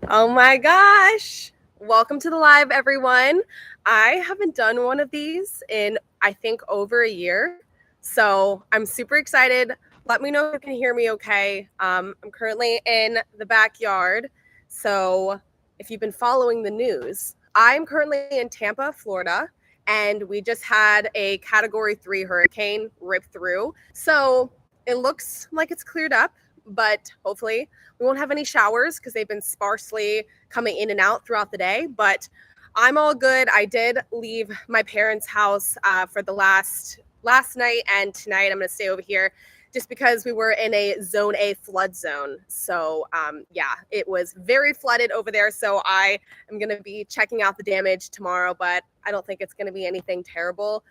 Oh my gosh. Welcome to the live, everyone. I haven't done one of these in, I think, over a year. So I'm super excited. Let me know if you can hear me okay. I'm currently in the backyard. So if you've been following the news, I'm currently in Tampa, Florida, and we just had a Category 3 hurricane rip through. So it looks like it's cleared up, but hopefully we won't have any showers because they've been sparsely coming in and out throughout the day, but I'm all good. I did leave my parents' house for the last night, and tonight I'm going to stay over here just because we were in a zone A flood zone. So yeah, it was very flooded over there. So I am going to be checking out the damage tomorrow, but I don't think it's going to be anything terrible.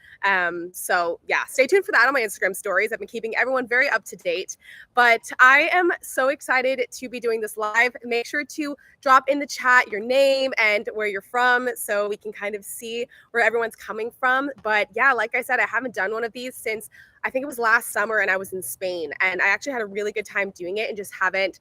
So yeah, stay tuned for that on my Instagram stories. I've been keeping everyone very up to date, but I am so excited to be doing this live. Make sure to drop in the chat your name and where you're from so we can kind of see where everyone's coming from. But yeah, like I said, I haven't done one of these since I think it was last summer, and I was in Spain, and I actually had a really good time doing it and just haven't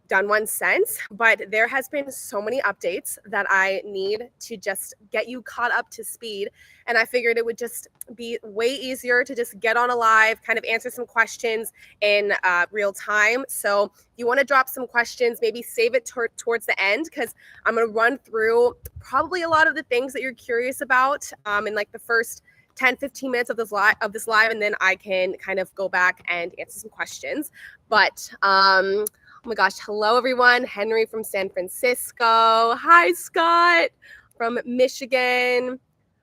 done one since. But there has been so many updates that I need to just get you caught up to speed, and I figured it would just be way easier to just get on a live, kind of answer some questions in real time. So if you want to drop some questions, maybe save it towards the end, because I'm going to run through probably a lot of the things that you're curious about in like the first 10-15 minutes of this live, and then I can kind of go back and answer some questions. But oh my gosh, hello everyone. Henry from San Francisco. Hi, Scott from Michigan.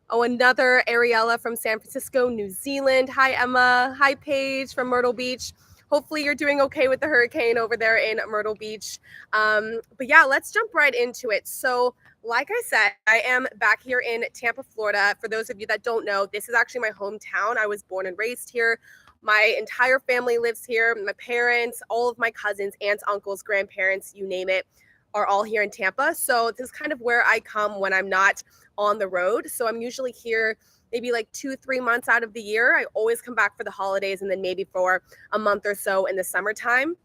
Oh, another Ariella from San Francisco, New Zealand. Hi, Emma. Hi, Paige from Myrtle Beach. Hopefully you're doing okay with the hurricane over there in Myrtle Beach. But yeah, let's jump right into it. So like I said, I am back here in Tampa, Florida. For those of you that don't know, this is actually my hometown. I was born and raised here. My entire family lives here. My parents, all of my cousins, aunts, uncles, grandparents, you name it, are all here in Tampa. So this is kind of where I come when I'm not on the road. So I'm usually here maybe like 2-3 months out of the year. I always come back for the holidays and then maybe for a month or so in the summertime.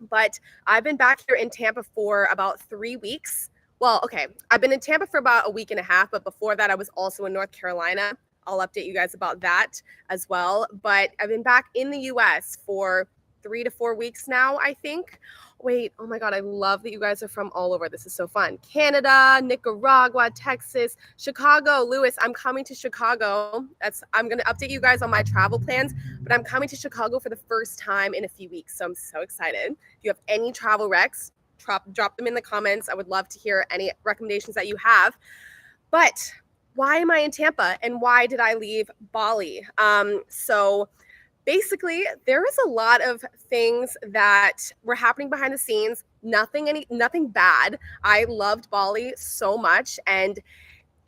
But I've been back here in Tampa for about 3 weeks. Well, okay, I've been in Tampa for about a week and a half, but before that, I was also in North Carolina. I'll update you guys about that as well. But I've been back in the US for 3 to 4 weeks now, I think. Wait, oh my God, I love that you guys are from all over. This is so fun. Canada, Nicaragua, Texas, Chicago. Lewis, I'm coming to Chicago. I'm going to update you guys on my travel plans, but I'm coming to Chicago for the first time in a few weeks. So I'm so excited. If you have any travel recs, drop them in the comments. I would love to hear any recommendations that you have. But why am I in Tampa, and why did I leave Bali? So basically, there is a lot of things that were happening behind the scenes. Nothing bad. I loved Bali so much, and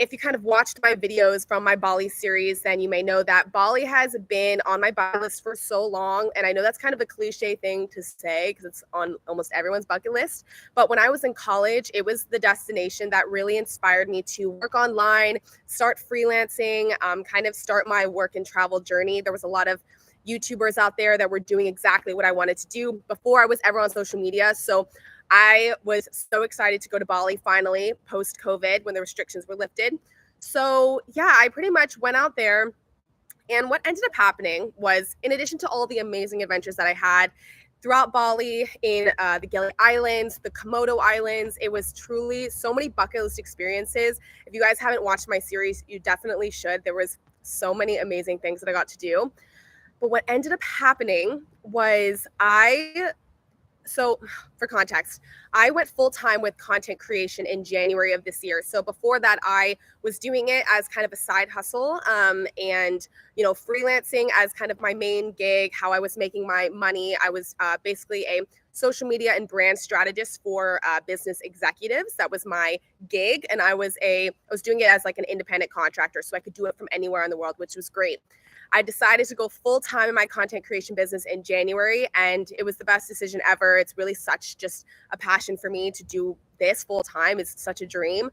if you kind of watched my videos from my Bali series, then you may know that Bali has been on my bucket list for so long. And I know that's kind of a cliche thing to say because it's on almost everyone's bucket list. But when I was in college, it was the destination that really inspired me to work online, start freelancing, kind of start my work and travel journey. There was a lot of YouTubers out there that were doing exactly what I wanted to do before I was ever on social media. So I was so excited to go to Bali finally post COVID when the restrictions were lifted. So yeah, I pretty much went out there. And what ended up happening was, in addition to all the amazing adventures that I had throughout Bali, in the Gili Islands, the Komodo Islands, it was truly so many bucket list experiences. If you guys haven't watched my series, you definitely should. There was so many amazing things that I got to do. But what ended up happening was so for context, I went full time with content creation in January of this year. So before that, I was doing it as kind of a side hustle, and freelancing as kind of my main gig. How I was making my money, I was basically a social media and brand strategist for business executives. That was my gig, and I was doing it as like an independent contractor, so I could do it from anywhere in the world, which was great. I decided to go full time in my content creation business in January, and it was the best decision ever. It's really such just a passion for me to do this full time. It's such a dream.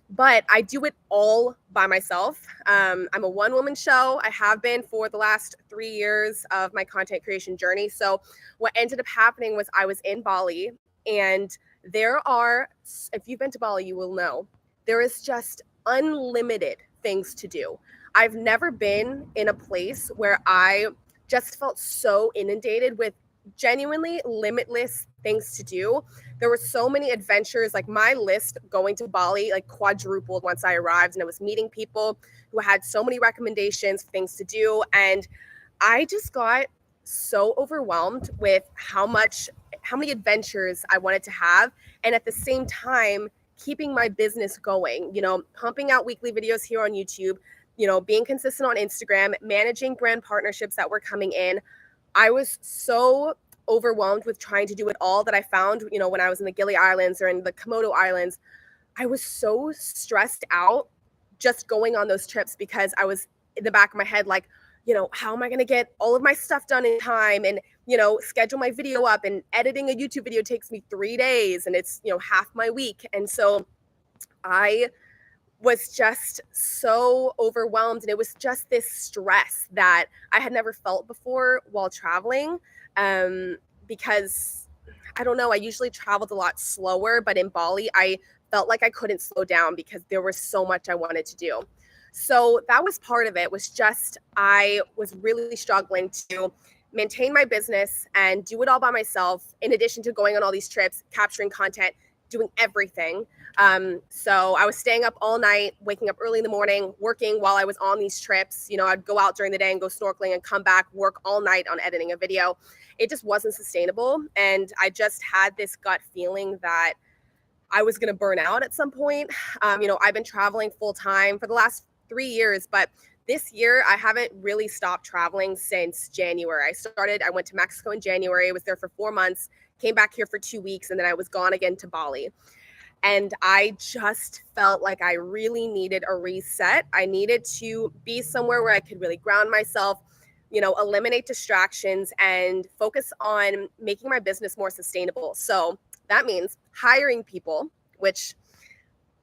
But I do it all by myself. I'm a one-woman show. I have been for the last 3 years of my content creation journey. So what ended up happening was I was in Bali And if you've been to Bali, you will know, there is just unlimited things to do. I've never been in a place where I just felt so inundated with genuinely limitless things to do. There were so many adventures. Like, my list going to Bali like quadrupled once I arrived, and I was meeting people who had so many recommendations, things to do. And I just got so overwhelmed with how many adventures I wanted to have, and at the same time keeping my business going, pumping out weekly videos here on YouTube, being consistent on Instagram, managing brand partnerships that were coming in. I was so overwhelmed with trying to do it all that I found, when I was in the Gili Islands or in the Komodo Islands, I was so stressed out just going on those trips, because I was in the back of my head like, how am I going to get all of my stuff done in time, and, schedule my video up, and editing a YouTube video takes me 3 days, and it's, half my week. And so I was just so overwhelmed, and it was just this stress that I had never felt before while traveling. Because I don't know, I usually traveled a lot slower, but in Bali, I felt like I couldn't slow down because there was so much I wanted to do. So that was part of it, was just I was really struggling to maintain my business and do it all by myself, in addition to going on all these trips, capturing content, doing everything. So I was staying up all night, waking up early in the morning, working while I was on these trips. I'd go out during the day and go snorkeling and come back, work all night on editing a video. It just wasn't sustainable. And I just had this gut feeling that I was going to burn out at some point. I've been traveling full time for the last 3 years, but this year I haven't really stopped traveling since January. I went to Mexico in January. I was there for 4 months, came back here for 2 weeks, and then I was gone again to Bali. And I just felt like I really needed a reset. I needed to be somewhere where I could really ground myself, eliminate distractions, and focus on making my business more sustainable. So that means hiring people, which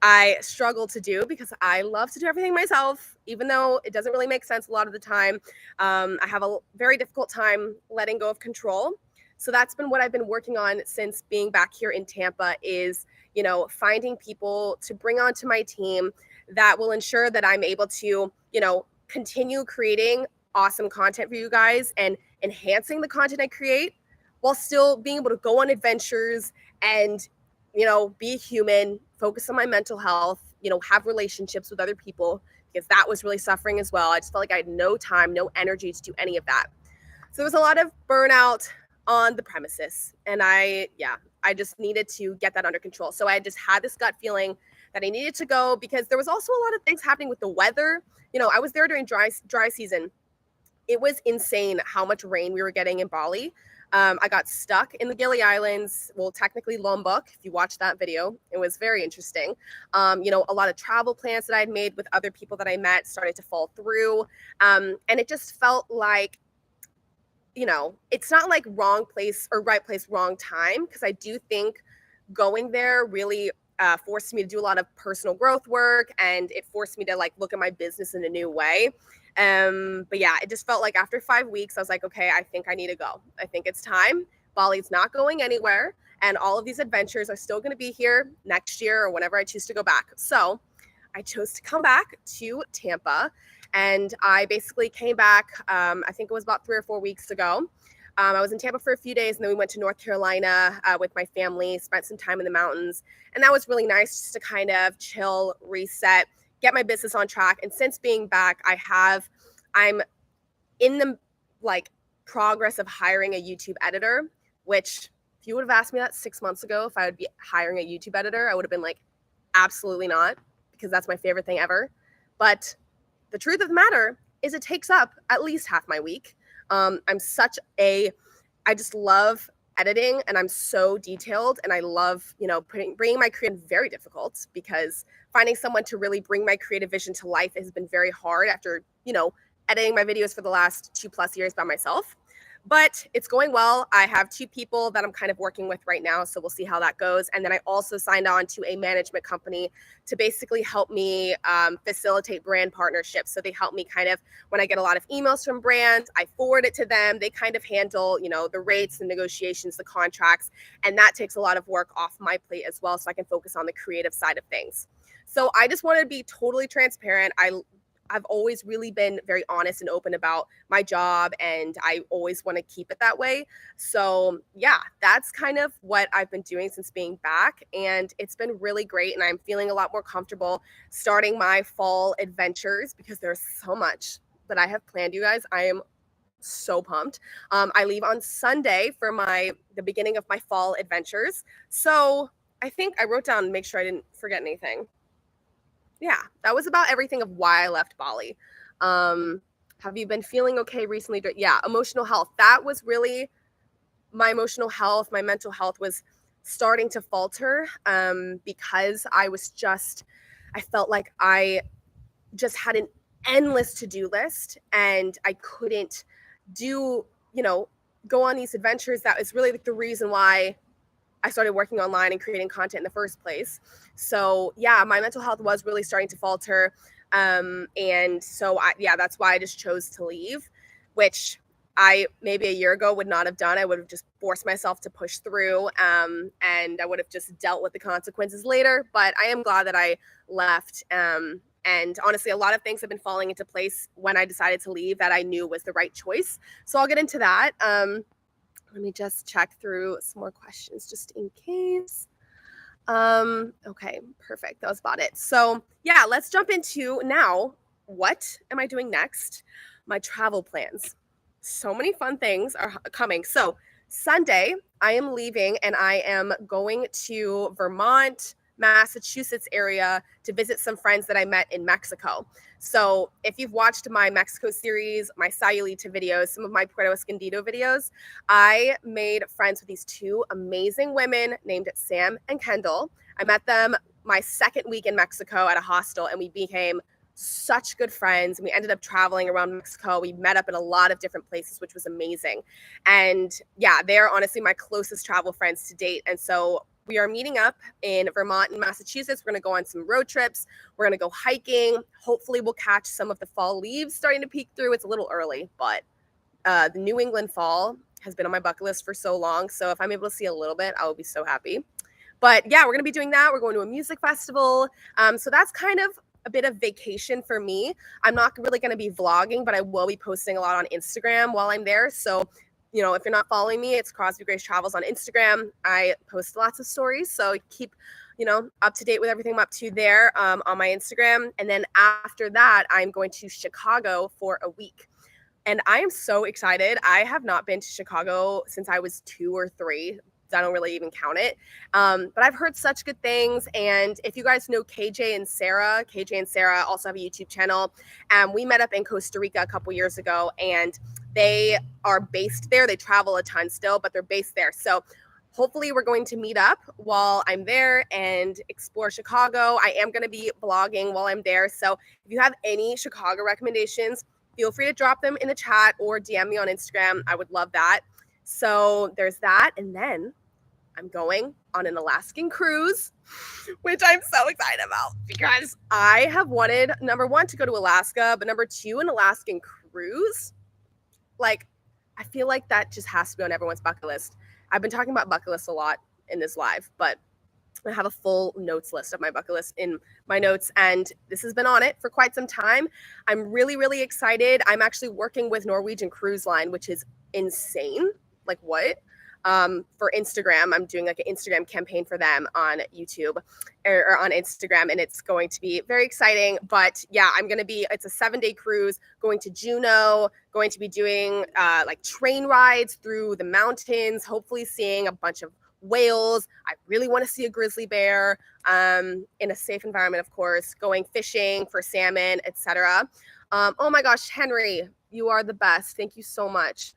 I struggle to do because I love to do everything myself, even though it doesn't really make sense a lot of the time. I have a very difficult time letting go of control. So that's been what I've been working on since being back here in Tampa, is, finding people to bring onto my team that will ensure that I'm able to, continue creating awesome content for you guys and enhancing the content I create, while still being able to go on adventures and, be human, focus on my mental health, have relationships with other people, because that was really suffering as well. I just felt like I had no time, no energy to do any of that. So there was a lot of burnout on the premises, and I just needed to get that under control. So I just had this gut feeling that I needed to go, because there was also a lot of things happening with the weather. I was there during dry season. It was insane how much rain we were getting in Bali. I got stuck in the Gili Islands, well, technically Lombok. If you watch that video, it was very interesting. A lot of travel plans that I'd made with other people that I met started to fall through. And it just felt like, it's not like wrong place or right place, wrong time, because I do think going there really forced me to do a lot of personal growth work, and it forced me to look at my business in a new way. But yeah, it just felt like after 5 weeks, I was like, okay, I think I need to go. I think it's time. Bali's not going anywhere, and all of these adventures are still going to be here next year or whenever I choose to go back. So I chose to come back to Tampa, and I basically came back, I think it was about 3 or 4 weeks ago. I was in Tampa for a few days, and then we went to North Carolina with my family, spent some time in the mountains. And that was really nice, just to kind of chill, reset, get my business on track. And since being back, I'm in the progress of hiring a YouTube editor, which if you would have asked me that 6 months ago, if I would be hiring a YouTube editor, I would have been like, absolutely not, because that's my favorite thing ever. But the truth of the matter is, it takes up at least half my week. I just love editing, and I'm so detailed, and I love, bringing my creative, very difficult, because finding someone to really bring my creative vision to life has been very hard after, editing my videos for the last 2+ years by myself. But it's going well. I have 2 people that I'm kind of working with right now, so we'll see how that goes. And then I also signed on to a management company to basically help me facilitate brand partnerships. So they help me kind of, when I get a lot of emails from brands, I forward it to them. They kind of handle, the rates, the negotiations, the contracts, and that takes a lot of work off my plate as well, so I can focus on the creative side of things. So I just wanted to be totally transparent. I've always really been very honest and open about my job, and I always want to keep it that way. So, yeah, that's kind of what I've been doing since being back, and it's been really great. And I'm feeling a lot more comfortable starting my fall adventures because there's so much that I have planned, you guys. I am so pumped. I leave on Sunday for the beginning of my fall adventures. So, I think I wrote down, make sure I didn't forget anything. Yeah, that was about everything of why I left Bali. Have you been feeling okay recently? Yeah, emotional health. That was really my emotional health. My mental health was starting to falter because I felt like I just had an endless to-do list, and I couldn't do, go on these adventures. That is really like the reason why I started working online and creating content in the first place. So yeah, my mental health was really starting to falter. And so that's why I just chose to leave, which I maybe a year ago would not have done. I would have just forced myself to push through, and I would have just dealt with the consequences later. But I am glad that I left. And honestly, a lot of things have been falling into place when I decided to leave that I knew was the right choice. So I'll get into that. Let me just check through some more questions just in case. Okay, perfect. That was about it. So yeah, let's jump into now. What am I doing next? My travel plans. So many fun things are coming. So Sunday, I am leaving and I am going to Vermont, Massachusetts area to visit some friends that I met in Mexico. So if you've watched my Mexico series, my Sayulita videos, some of my Puerto Escondido videos, I made friends with these 2 amazing women named Sam and Kendall. I met them my second week in Mexico at a hostel, and we became such good friends. We ended up traveling around Mexico. We met up at a lot of different places, which was amazing. And yeah, they're honestly my closest travel friends to date. And so we are meeting up in Vermont and Massachusetts. We're going to go on some road trips. We're going to go hiking. Hopefully we'll catch some of the fall leaves starting to peek through. It's a little early, but the New England fall has been on my bucket list for so long. So if I'm able to see a little bit, I will be so happy. But yeah, we're going to be doing that. We're going to a music festival. So that's kind of a bit of vacation for me. I'm not really going to be vlogging, but I will be posting a lot on Instagram while I'm there. So if you're not following me, it's Crosby Grace Travels on Instagram. I post lots of stories, so keep, up to date with everything I'm up to there on my Instagram. And then after that, I'm going to Chicago for a week. And I am so excited. I have not been to Chicago since I was 2 or 3. I don't really even count it. But I've heard such good things. And if you guys know KJ and Sarah also have a YouTube channel. We met up in Costa Rica a couple years ago, and they are based there. They travel a ton still, but they're based there. So hopefully we're going to meet up while I'm there and explore Chicago. I am going to be vlogging while I'm there. So if you have any Chicago recommendations, feel free to drop them in the chat or DM me on Instagram. I would love that. So there's that. And then I'm going on an Alaskan cruise, which I'm so excited about because I have wanted, number 1, to go to Alaska, but number 2, an Alaskan cruise. Like, I feel like that just has to be on everyone's bucket list. I've been talking about bucket lists a lot in this live, but I have a full notes list of my bucket list in my notes, and this has been on it for quite some time. I'm really, really excited. I'm actually working with Norwegian Cruise Line, which is insane. Like, what? For Instagram, I'm doing like an Instagram campaign for them on YouTube or on Instagram, and it's going to be very exciting. But yeah, it's a 7-day cruise going to Juneau, going to be doing like train rides through the mountains, hopefully seeing a bunch of whales. I really want to see a grizzly bear in a safe environment, of course, going fishing for salmon, etc. Oh my gosh, Henry, you are the best. Thank you so much.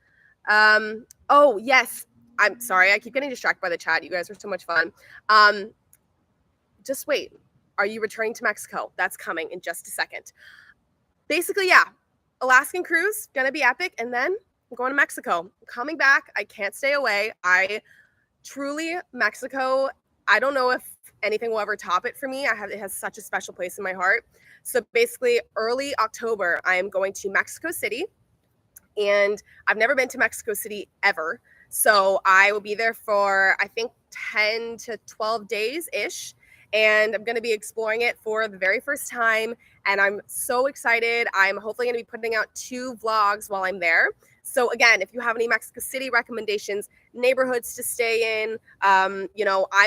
Oh, yes. I'm sorry. I keep getting distracted by the chat. You guys are so much fun. Just wait. Are you returning to Mexico? That's coming in just a second. Basically, yeah. Alaskan cruise, gonna be epic. And then I'm going to Mexico. I'm coming back. I can't stay away. Mexico, I don't know if anything will ever top it for me. It has such a special place in my heart. So basically, early October, I am going to Mexico City, and I've never been to Mexico City ever. So I will be there for, I think, 10 to 12 days ish. And I'm going to be exploring it for the very first time. And I'm so excited. I'm hopefully going to be putting out 2 vlogs while I'm there. So again, if you have any Mexico City recommendations, neighborhoods to stay in, I'm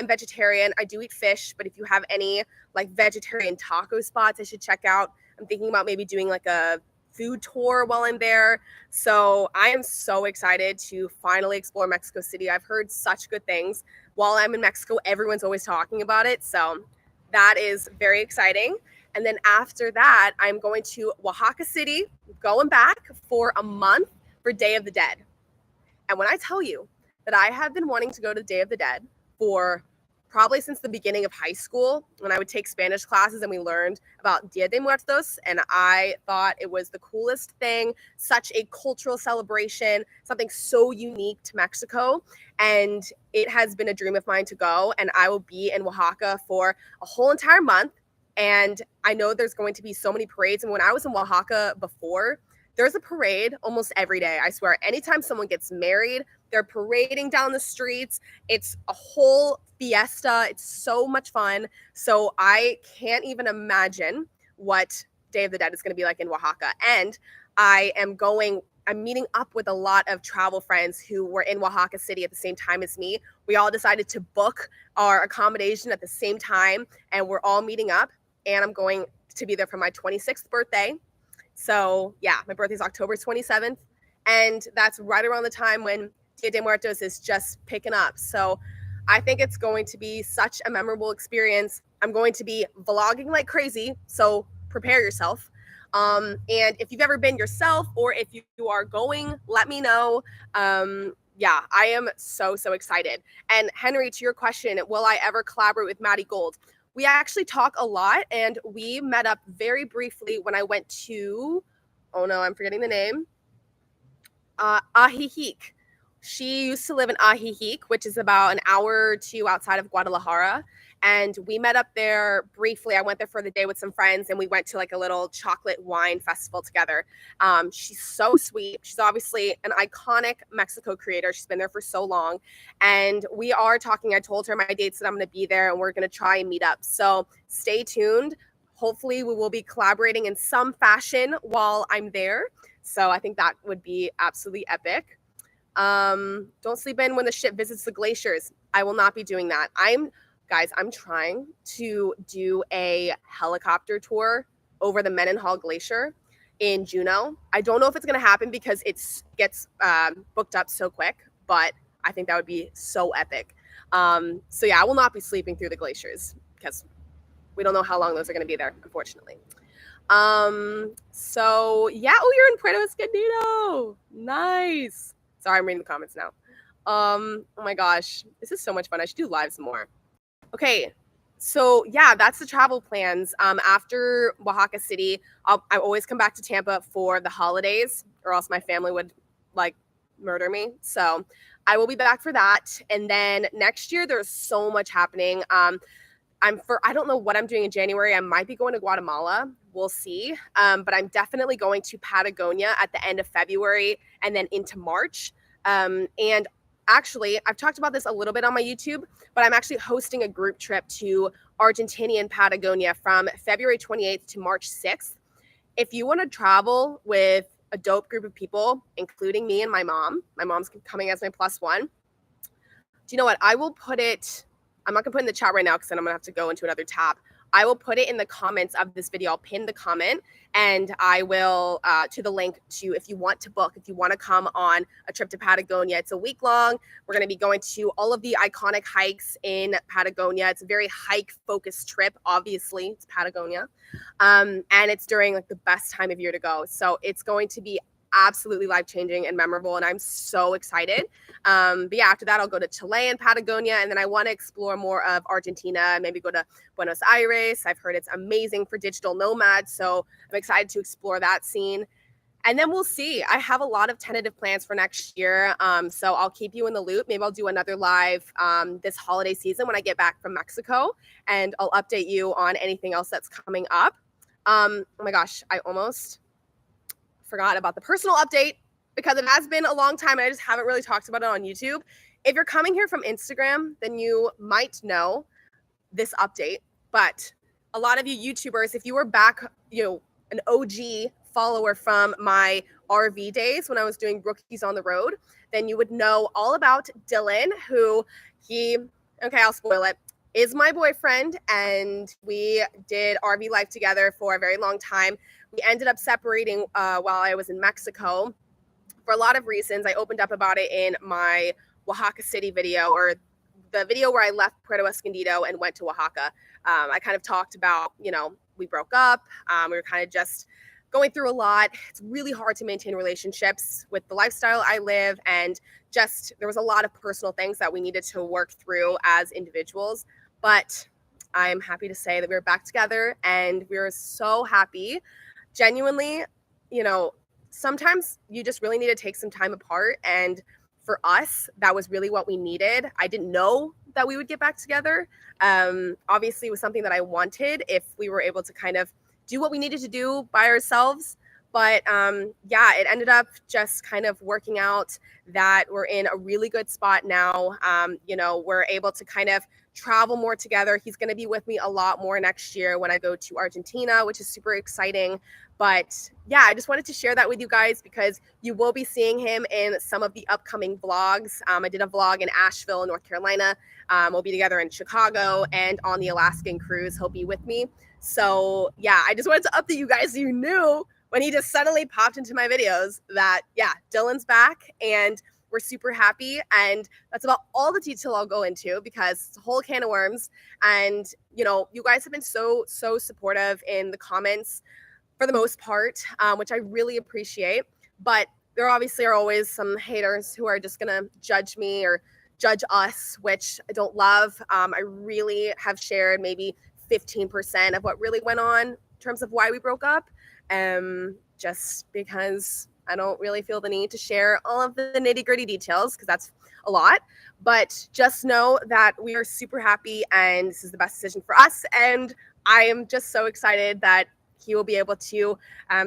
vegetarian. I do eat fish, but if you have any like vegetarian taco spots I should check out, I'm thinking about maybe doing like a food tour while I'm there. So I am so excited to finally explore Mexico City. I've heard such good things. While I'm in Mexico, everyone's always talking about it. So that is very exciting. And then after that, I'm going to Oaxaca City, going back for a month for Day of the Dead. And when I tell you that I have been wanting to go to Day of the Dead for probably since the beginning of high school, when I would take Spanish classes and we learned about Dia de Muertos, and I thought it was the coolest thing, such a cultural celebration, something so unique to Mexico. And it has been a dream of mine to go, and I will be in Oaxaca for a whole entire month. And I know there's going to be so many parades. And when I was in Oaxaca before, there's a parade almost every day. I swear, anytime someone gets married, they're parading down the streets. It's a whole fiesta. It's so much fun. So I can't even imagine what Day of the Dead is going to be like in Oaxaca. And I'm meeting up with a lot of travel friends who were in Oaxaca City at the same time as me. We all decided to book our accommodation at the same time, and we're all meeting up. And I'm going to be there for my 26th birthday. So yeah, my birthday is October 27th. And that's right around the time when Dia de Muertos is just picking up. So I think it's going to be such a memorable experience. I'm going to be vlogging like crazy, so prepare yourself. And if you've ever been yourself, or if you are going, let me know. Yeah, I am so excited. And Henry, to your question, will I ever collaborate with Maddie Gold? We actually talk a lot, and we met up very briefly when I went to, oh no, I'm forgetting the name, Ajijic. She used to live in Ajijic, which is about an hour or 2 outside of Guadalajara. And we met up there briefly. I went there for the day with some friends, and we went to like a little chocolate wine festival together. She's so sweet. She's obviously an iconic Mexico creator. She's been there for so long. And we are talking. I told her my dates that I'm going to be there, and we're going to try and meet up. So stay tuned. Hopefully we will be collaborating in some fashion while I'm there. So I think that would be absolutely epic. Don't sleep in when the ship visits the glaciers. I will not be doing that. I'm trying to do a helicopter tour over the Mendenhall Glacier in Juneau. I don't know if it's going to happen because it gets booked up so quick, but I think that would be so epic. So yeah, I will not be sleeping through the glaciers because we don't know how long those are going to be there, unfortunately. So yeah, oh, you're in Puerto Escondido. Nice. Sorry, I'm reading the comments now. Oh my gosh, this is so much fun. I should do lives more. Okay, so yeah, that's the travel plans. After Oaxaca City, I always come back to Tampa for the holidays, or else my family would like murder me. So I will be back for that. And then next year, there's so much happening. I don't know what I'm doing in January. I might be going to Guatemala. We'll see. But I'm definitely going to Patagonia at the end of February and then into March. And actually, I've talked about this a little bit on my YouTube, but I'm actually hosting a group trip to Argentinian Patagonia from February 28th to March 6th. If you want to travel with a dope group of people, including me and my mom's coming as my +1. Do you know what? I will put it, I'm not gonna put it in the chat right now because then I'm gonna have to go into another tab. I will put it in the comments of this video. I'll pin the comment, and I will to the link to, if you want to book, if you want to come on a trip to Patagonia. It's a week long. We're going to be going to all of the iconic hikes in Patagonia. It's a very hike focused trip. Obviously, it's Patagonia, and it's during like the best time of year to go. So it's going to be absolutely life-changing and memorable, and I'm so excited. But yeah, after that, I'll go to Chile and Patagonia, and then I want to explore more of Argentina, maybe go to Buenos Aires. I've heard it's amazing for digital nomads, so I'm excited to explore that scene. And then we'll see. I have a lot of tentative plans for next year. So I'll keep you in the loop. Maybe I'll do another live this holiday season when I get back from Mexico, and I'll update you on anything else that's coming up. Oh my gosh, I almost forgot about the personal update because it has been a long time and I just haven't really talked about it on YouTube. If you're coming here from Instagram, then you might know this update. But a lot of you YouTubers, if you were back, an OG follower from my RV days when I was doing Rookies on the Road, then you would know all about Dylan, who I'll spoil it, is my boyfriend, and we did RV life together for a very long time. We ended up separating while I was in Mexico for a lot of reasons. I opened up about it in my Oaxaca City video, or the video where I left Puerto Escondido and went to Oaxaca. I kind of talked about, we broke up. We were kind of just going through a lot. It's really hard to maintain relationships with the lifestyle I live, and just there was a lot of personal things that we needed to work through as individuals. But I'm happy to say that we're back together, and we're so happy. Genuinely, sometimes you just really need to take some time apart, and for us, that was really what we needed. I didn't know that we would get back together. Obviously, it was something that I wanted if we were able to kind of do what we needed to do by ourselves. But it ended up just kind of working out that we're in a really good spot now. We're able to kind of travel more together. He's going to be with me a lot more next year when I go to Argentina, which is super exciting. But yeah, I just wanted to share that with you guys because you will be seeing him in some of the upcoming vlogs. I did a vlog in Asheville, North Carolina. We'll be together in Chicago, and on the Alaskan cruise, he'll be with me. So yeah, I just wanted to update you guys so you knew when he just suddenly popped into my videos that, yeah, Dylan's back and we're super happy. And that's about all the detail I'll go into because it's a whole can of worms. And, you guys have been so supportive in the comments for the most part, which I really appreciate. But there obviously are always some haters who are just going to judge me or judge us, which I don't love. I really have shared maybe 15% of what really went on in terms of why we broke up. Just because I don't really feel the need to share all of the nitty-gritty details because that's a lot. But just know that we are super happy and this is the best decision for us. And I am just so excited that he will be able to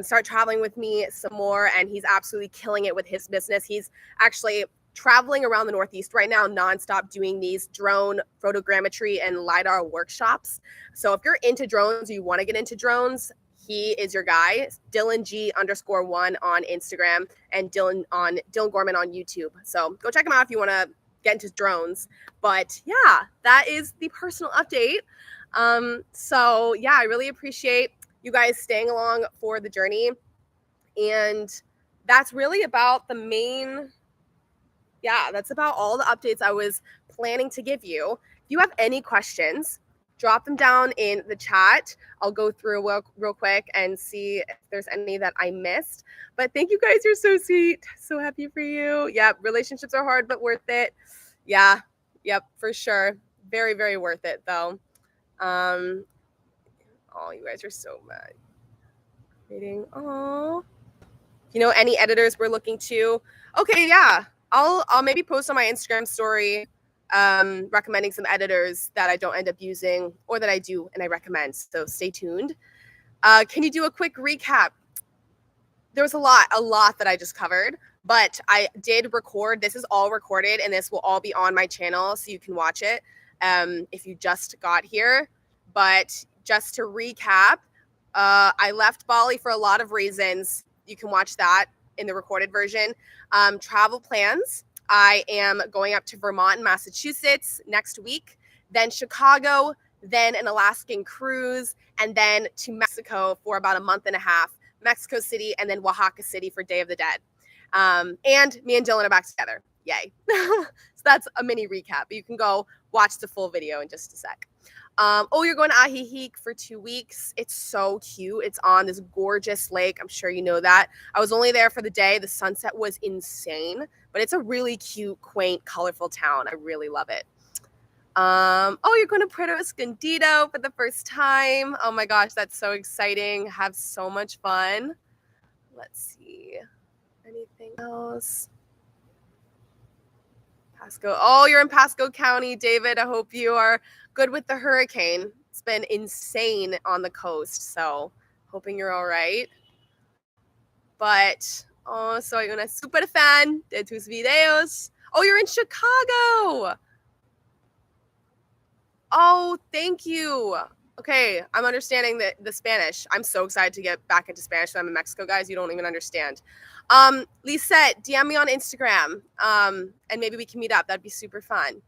start traveling with me some more. And he's absolutely killing it with his business. He's actually traveling around the Northeast right now nonstop doing these drone photogrammetry and LiDAR workshops. So if you're into drones, you want to get into drones, he is your guy. Dylan G_1 on Instagram and Dylan Gorman on YouTube. So go check him out if you want to get into drones. But yeah, that is the personal update. So yeah, I really appreciate you guys staying along for the journey. And that's really about that's about all the updates I was planning to give you. If you have any questions, drop them down in the chat. I'll go through real quick and see if there's any that I missed. But thank you guys. You're so sweet. So happy for you. Yeah, relationships are hard, but worth it. Yeah, yep, for sure. Very, very worth it, though. Oh, you guys are so mad. Waiting. Oh, any editors we're looking to? Okay, yeah. I'll maybe post on my Instagram story recommending some editors that I don't end up using or that I do and I recommend. So stay tuned. Can you do a quick recap? There was a lot that I just covered, but I did record. This is all recorded and this will all be on my channel so you can watch it if you just got here. But just to recap, I left Bali for a lot of reasons. You can watch that in the recorded version. Travel plans. I am going up to Vermont and Massachusetts next week, then Chicago, then an Alaskan cruise, and then to Mexico for about a month and a half, Mexico City, and then Oaxaca City for Day of the Dead. And me and Dylan are back together. Yay. So that's a mini recap. You can go watch the full video in just a sec. You're going to Ajijic for 2 weeks. It's so cute. It's on this gorgeous lake. I'm sure you know that. I was only there for the day. The sunset was insane, but it's a really cute, quaint, colorful town. I really love it. You're going to Puerto Escondido for the first time. Oh my gosh, that's so exciting. Have so much fun. Let's see. Anything else? Pasco. Oh, you're in Pasco County, David. I hope you are good with the hurricane. It's been insane on the coast, so hoping you're all right. But, oh, soy una super fan de tus videos. Oh, you're in Chicago. Oh, thank you. Okay, I'm understanding the Spanish. I'm so excited to get back into Spanish when I'm in Mexico, guys. You don't even understand. Lisette, DM me on Instagram, and maybe we can meet up. That'd be super fun.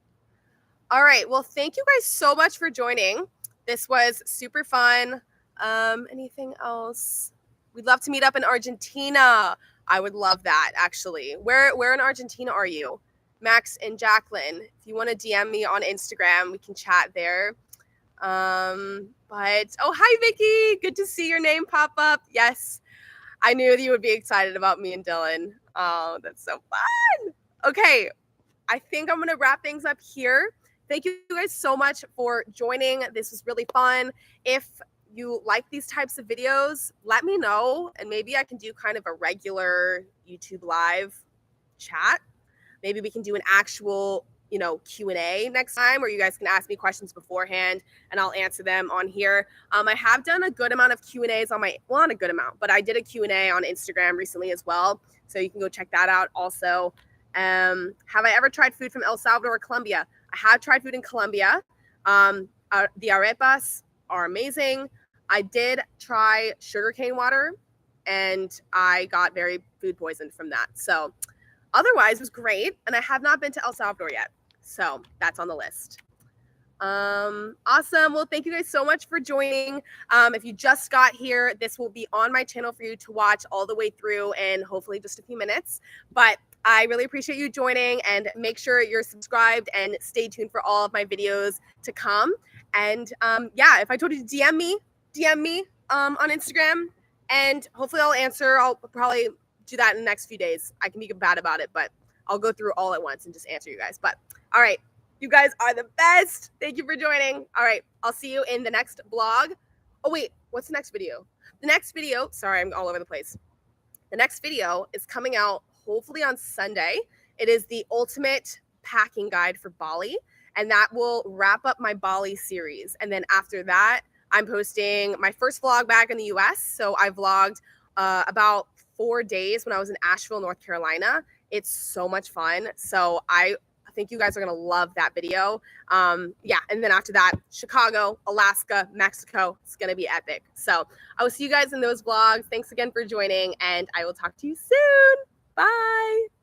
All right. Well, thank you guys so much for joining. This was super fun. Anything else? We'd love to meet up in Argentina. I would love that, actually. Where in Argentina are you? Max and Jacqueline. If you want to DM me on Instagram, we can chat there. But oh, hi Vicky. Good to see your name pop up. Yes. I knew that you would be excited about me and Dylan. Oh, that's so fun. Okay. I think I'm going to wrap things up here. Thank you guys so much for joining. This was really fun. If you like these types of videos, let me know, and maybe I can do kind of a regular YouTube live chat. Maybe we can do an actual, Q&A next time, where you guys can ask me questions beforehand and I'll answer them on here. I have done a good amount of Q&As on well, not a good amount, but I did a Q&A on Instagram recently as well. So you can go check that out also. Have I ever tried food from El Salvador or Colombia? I have tried food in Colombia. The arepas are amazing. I did try sugarcane water and I got very food poisoned from that. So otherwise it was great. And I have not been to El Salvador yet. So that's on the list. Awesome. Well, thank you guys so much for joining. If you just got here, this will be on my channel for you to watch all the way through in hopefully just a few minutes. But I really appreciate you joining, and make sure you're subscribed and stay tuned for all of my videos to come. And yeah, if I told you to DM me on Instagram, and hopefully I'll answer. I'll probably do that in the next few days. I can be bad about it, but I'll go through all at once and just answer you guys. But all right, you guys are the best. Thank you for joining. All right, I'll see you in the next vlog. Oh wait, what's the next video? The next video, sorry, I'm all over the place. The next video is coming out hopefully on Sunday. It is the ultimate packing guide for Bali, and that will wrap up my Bali series. And then after that, I'm posting my first vlog back in the US. So I vlogged about 4 days when I was in Asheville, North Carolina. It's so much fun. So I think you guys are going to love that video. Yeah. And then after that, Chicago, Alaska, Mexico. It's going to be epic. So I will see you guys in those vlogs. Thanks again for joining, and I will talk to you soon. Bye.